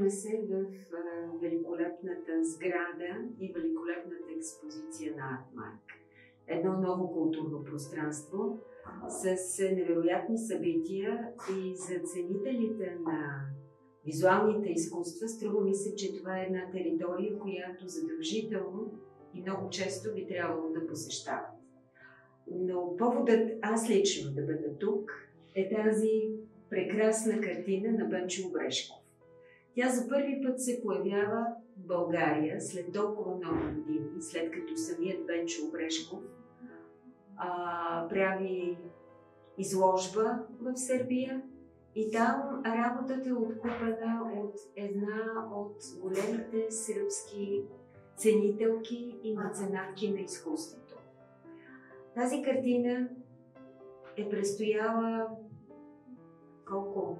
Намираме се в великолепната сграда и великолепната експозиция на Артмарк. Едно ново културно пространство с невероятни събития и за ценителите на визуалните изкуства струва ми се, че това е една територия, която задължително и много често би трябвало да посещават. Но поводът аз лично да бъда тук е тази прекрасна картина на Бенчо Обрешков. Тя за първи път се появява в България след толкова много години, след като самият Бенчо Обрешков прави изложба в Сърбия и там работата е откупена от една от големите сръбски ценителки и меценатки на изкуството. Тази картина е престояла колко?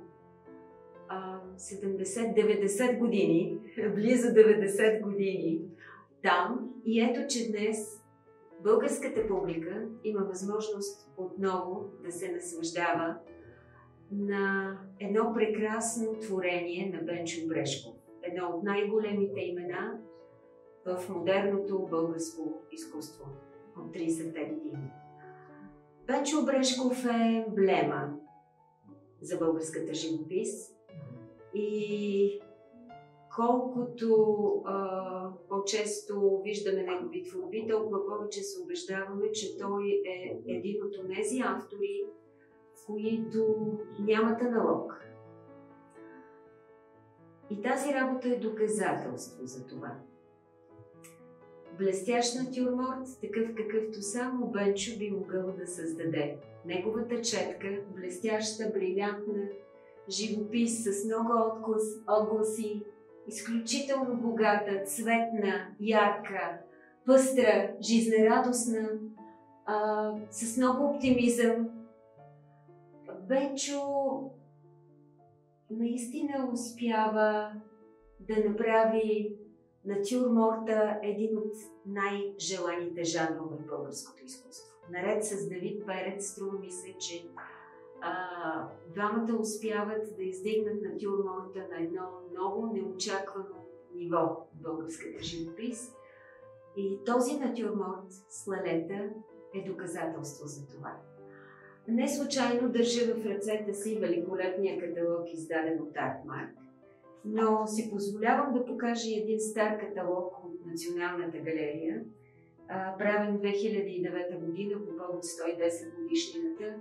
70-90 години, близо 90 години там. И ето, че днес българската публика има възможност отново да се наслаждава на едно прекрасно творение на Бенчо Обрешков. Едно от най-големите имена в модерното българско изкуство от 30-те години. Бенчо Обрешков е емблема за българската живопис и колкото по-често виждаме негови творби, толкова повече се убеждаваме, че той е един от онези автори, които нямат аналог. И тази работа е доказателство за това. Блестящ натюрморт, такъв какъвто само Бенчо би могъл да създаде. Неговата четка, блестяща, брилянтна, живопис с много отгласи, изключително богата, цветна, ярка, пъстра, жизнерадостна, с много оптимизъм. Бенчо наистина успява да направи натюрморта един от най-желаните жанрове в българското изкуство. Наред с Давид Перец, струва ми се, че двамата успяват да издигнат натюрморта на едно много неочаквано ниво в българската живопис. И този натюрморт с Лелета е доказателство за това. Не случайно държа в ръцете си великолепния каталог, издаден от Артмарк, но си позволявам да покажа един стар каталог от Националната галерия, правен 2009 година по повод 110 годишнината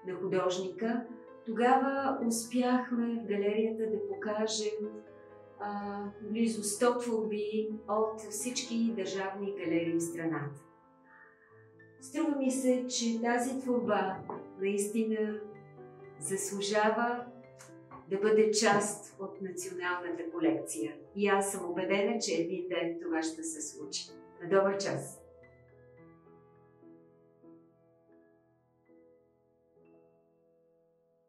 на художника. Тогава успяхме в галерията да покажем близо 100 творби от всички държавни галерии в страната. Струва ми се, че тази творба наистина заслужава да бъде част от националната колекция. И аз съм убедена, че един ден това ще се случи. На добър час!